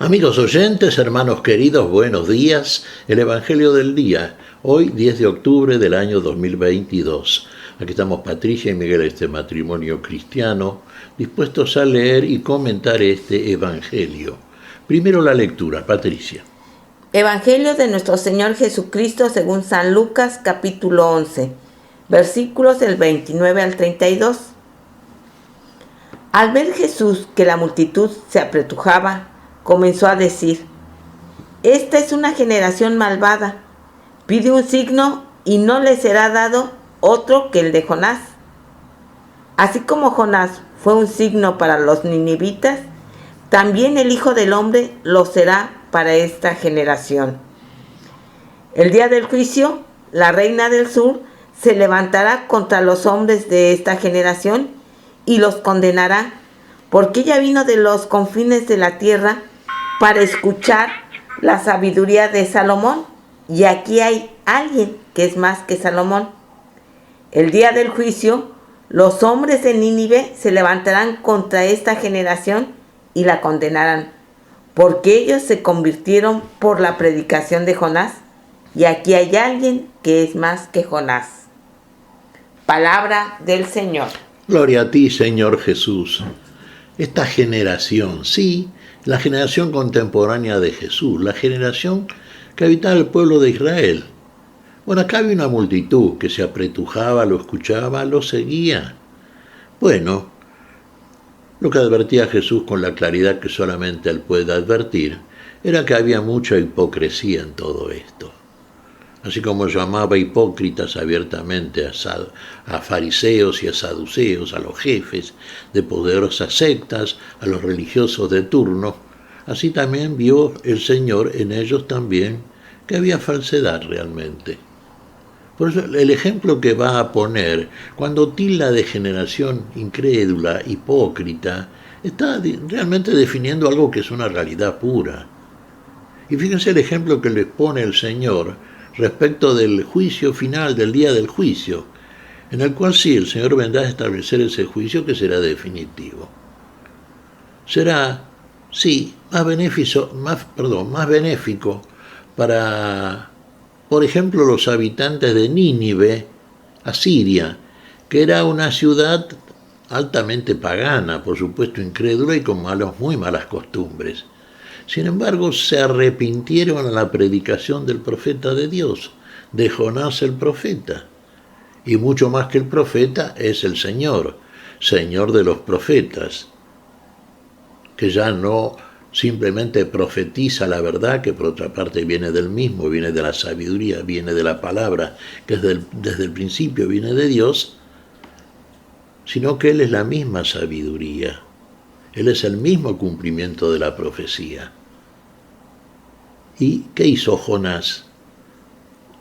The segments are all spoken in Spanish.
Amigos oyentes, hermanos queridos, buenos días. El Evangelio del día, hoy 10 de octubre del año 2022. Aquí estamos Patricia y Miguel, este matrimonio cristiano, dispuestos a leer y comentar este Evangelio. Primero la lectura, Patricia. Evangelio de nuestro Señor Jesucristo según San Lucas, capítulo 11, versículos del 29 al 32. Al ver Jesús que la multitud se apretujaba, comenzó a decir: Esta es una generación malvada. Pide un signo y no le será dado otro que el de Jonás. Así como Jonás fue un signo para los ninivitas, también el Hijo del Hombre lo será para esta generación. El día del juicio, la reina del sur se levantará contra los hombres de esta generación y los condenará, porque ella vino de los confines de la tierra para escuchar la sabiduría de Salomón, y aquí hay alguien que es más que Salomón. El día del juicio, los hombres de Nínive se levantarán contra esta generación y la condenarán, porque ellos se convirtieron por la predicación de Jonás, y aquí hay alguien que es más que Jonás. Palabra del Señor. Gloria a ti, Señor Jesús. Esta generación, sí, la generación contemporánea de Jesús, la generación que habitaba el pueblo de Israel. Bueno, acá había una multitud que se apretujaba, lo escuchaba, lo seguía. Bueno, lo que advertía Jesús con la claridad que solamente él puede advertir era que había mucha hipocresía en todo esto. Así como llamaba hipócritas abiertamente a fariseos y a saduceos, a los jefes de poderosas sectas, a los religiosos de turno, así también vio el Señor en ellos también que había falsedad realmente. Por eso el ejemplo que va a poner, cuando tilda de generación incrédula, hipócrita, está realmente definiendo algo que es una realidad pura. Y fíjense el ejemplo que les pone el Señor respecto del juicio final, del día del juicio, en el cual sí, el Señor vendrá a establecer ese juicio que será definitivo. Será, sí, más benéfico para, por ejemplo, los habitantes de Nínive, Asiria, que era una ciudad altamente pagana, por supuesto incrédula y con muy malas costumbres. Sin embargo, se arrepintieron a la predicación del profeta de Dios, de Jonás el profeta. Y mucho más que el profeta es el Señor, Señor de los profetas, que ya no simplemente profetiza la verdad, que por otra parte viene del mismo, viene de la sabiduría, viene de la palabra, que desde el principio viene de Dios, sino que Él es la misma sabiduría. Él es el mismo cumplimiento de la profecía. ¿Y qué hizo Jonás?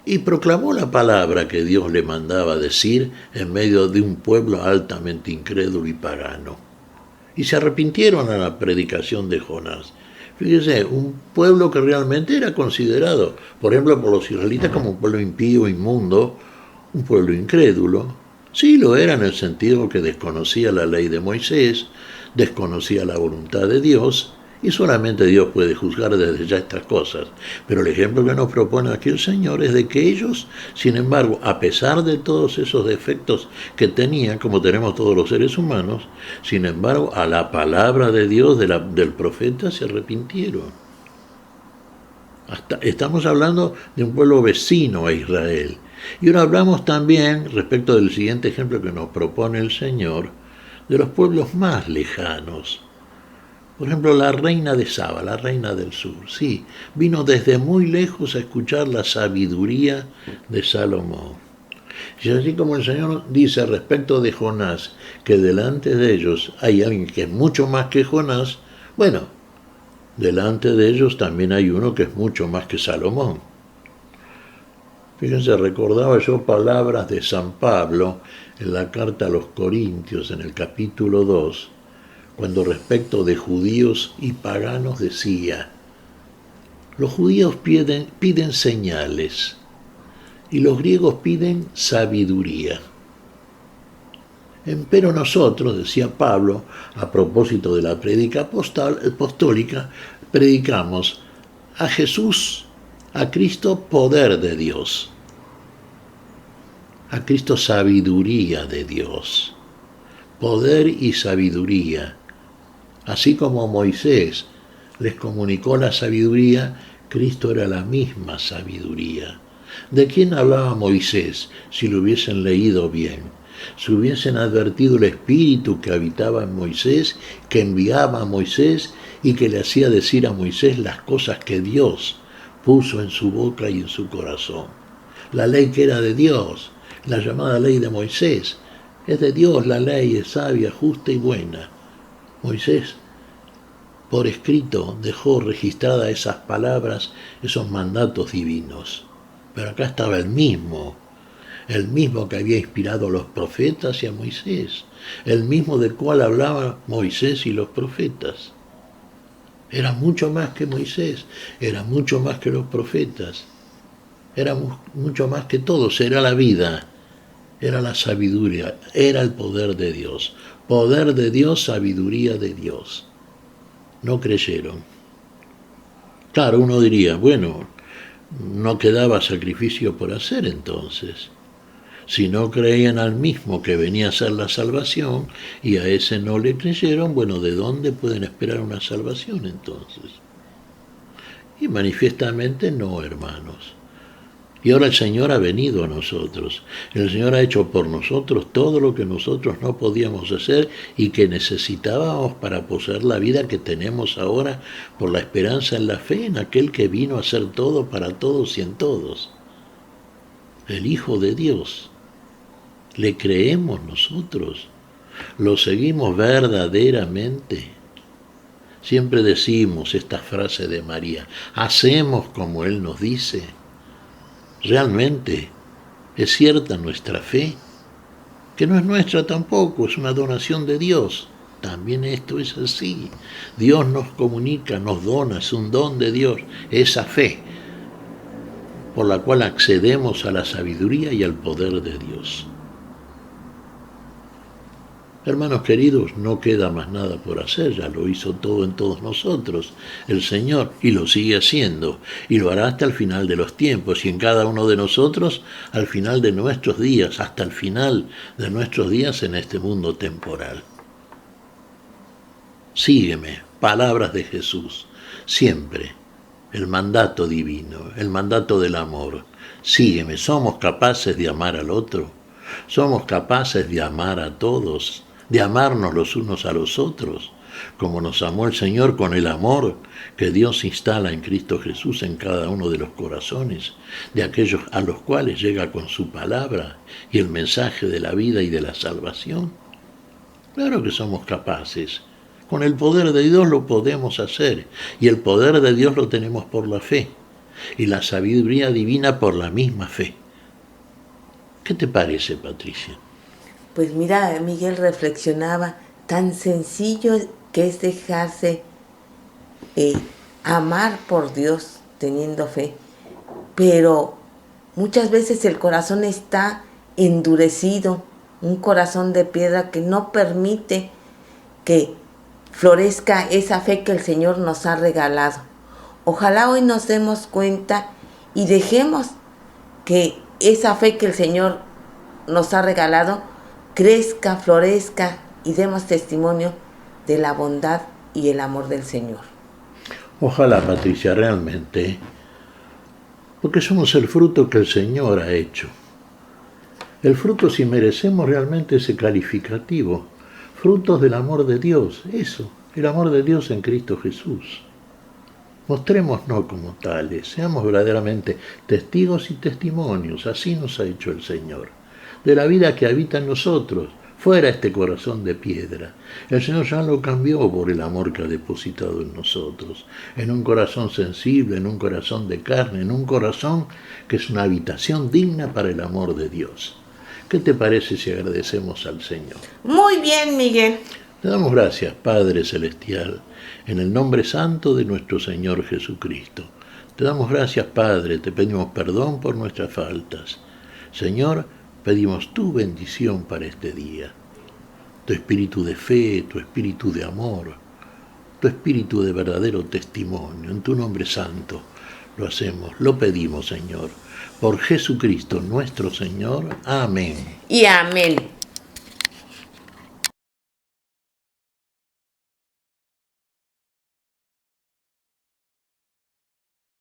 Y proclamó la palabra que Dios le mandaba decir en medio de un pueblo altamente incrédulo y pagano. Y se arrepintieron a la predicación de Jonás. Fíjese, un pueblo que realmente era considerado, por ejemplo, por los israelitas como un pueblo impío, inmundo, un pueblo incrédulo. Sí lo era en el sentido que desconocía la ley de Moisés, desconocía la voluntad de Dios, y solamente Dios puede juzgar desde ya estas cosas. Pero el ejemplo que nos propone aquí el Señor es de que ellos, sin embargo, a pesar de todos esos defectos que tenían, como tenemos todos los seres humanos, sin embargo, a la palabra de Dios, del profeta, se arrepintieron. Estamos hablando de un pueblo vecino a Israel. Y ahora hablamos también, respecto del siguiente ejemplo que nos propone el Señor, de los pueblos más lejanos. Por ejemplo, la reina de Saba, la reina del sur, sí, vino desde muy lejos a escuchar la sabiduría de Salomón. Y así como el Señor dice respecto de Jonás, que delante de ellos hay alguien que es mucho más que Jonás, bueno, delante de ellos también hay uno que es mucho más que Salomón. Fíjense, recordaba yo palabras de San Pablo en la carta a los Corintios, en el capítulo 2, cuando respecto de judíos y paganos decía: los judíos piden señales y los griegos piden sabiduría. Empero nosotros, decía Pablo, a propósito de la prédica apostólica, predicamos a Jesús, a Cristo, poder de Dios, a Cristo, sabiduría de Dios, poder y sabiduría. Así como Moisés les comunicó la sabiduría, Cristo era la misma sabiduría. ¿De quién hablaba Moisés si lo hubiesen leído bien? Si hubiesen advertido el espíritu que habitaba en Moisés, que enviaba a Moisés y que le hacía decir a Moisés las cosas que Dios puso en su boca y en su corazón. La ley que era de Dios, la llamada ley de Moisés, es de Dios, la ley es sabia, justa y buena. Moisés, por escrito, dejó registradas esas palabras, esos mandatos divinos. Pero acá estaba el mismo que había inspirado a los profetas y a Moisés, el mismo del cual hablaba Moisés y los profetas. Era mucho más que Moisés, era mucho más que los profetas, era mucho más que todos, era la vida, era la sabiduría, era el poder de Dios. Poder de Dios, sabiduría de Dios. No creyeron. Claro, uno diría, bueno, no quedaba sacrificio por hacer entonces. Si no creían al mismo que venía a ser la salvación y a ese no le creyeron, bueno, ¿de dónde pueden esperar una salvación entonces? Y manifiestamente no, hermanos. Y ahora el Señor ha venido a nosotros. El Señor ha hecho por nosotros todo lo que nosotros no podíamos hacer y que necesitábamos para poseer la vida que tenemos ahora por la esperanza en la fe en aquel que vino a hacer todo para todos y en todos. El Hijo de Dios. ¿Le creemos nosotros? ¿Lo seguimos verdaderamente? Siempre decimos esta frase de María, hacemos como Él nos dice. ¿Realmente es cierta nuestra fe? Que no es nuestra tampoco, es una donación de Dios. También esto es así. Dios nos comunica, nos dona, es un don de Dios, esa fe por la cual accedemos a la sabiduría y al poder de Dios. Hermanos queridos, no queda más nada por hacer, ya lo hizo todo en todos nosotros, el Señor, y lo sigue haciendo, y lo hará hasta el final de los tiempos, y en cada uno de nosotros, al final de nuestros días, hasta el final de nuestros días en este mundo temporal. Sígueme, palabras de Jesús, siempre, el mandato divino, el mandato del amor. Sígueme, somos capaces de amar al otro, somos capaces de amar a todos, de amarnos los unos a los otros, como nos amó el Señor con el amor que Dios instala en Cristo Jesús en cada uno de los corazones, de aquellos a los cuales llega con su palabra y el mensaje de la vida y de la salvación. Claro que somos capaces. Con el poder de Dios lo podemos hacer, y el poder de Dios lo tenemos por la fe, y la sabiduría divina por la misma fe. ¿Qué te parece, Patricia? Pues mira, Miguel reflexionaba, tan sencillo que es dejarse amar por Dios teniendo fe, pero muchas veces el corazón está endurecido, un corazón de piedra que no permite que florezca esa fe que el Señor nos ha regalado. Ojalá hoy nos demos cuenta y dejemos que esa fe que el Señor nos ha regalado crezca, florezca y demos testimonio de la bondad y el amor del Señor. Ojalá, Patricia, realmente, porque somos el fruto que el Señor ha hecho. El fruto, si merecemos realmente ese calificativo, frutos del amor de Dios, eso, el amor de Dios en Cristo Jesús. Mostrémonos como tales, seamos verdaderamente testigos y testimonios, así nos ha hecho el Señor, de la vida que habita en nosotros, fuera este corazón de piedra. El Señor ya lo cambió por el amor que ha depositado en nosotros, en un corazón sensible, en un corazón de carne, en un corazón que es una habitación digna para el amor de Dios. ¿Qué te parece si agradecemos al Señor? Muy bien, Miguel. Te damos gracias, Padre Celestial, en el nombre santo de nuestro Señor Jesucristo. Te damos gracias, Padre, te pedimos perdón por nuestras faltas. Señor, pedimos tu bendición para este día, tu espíritu de fe, tu espíritu de amor, tu espíritu de verdadero testimonio. En tu nombre santo lo hacemos, lo pedimos, Señor. Por Jesucristo nuestro Señor. Amén. Y amén.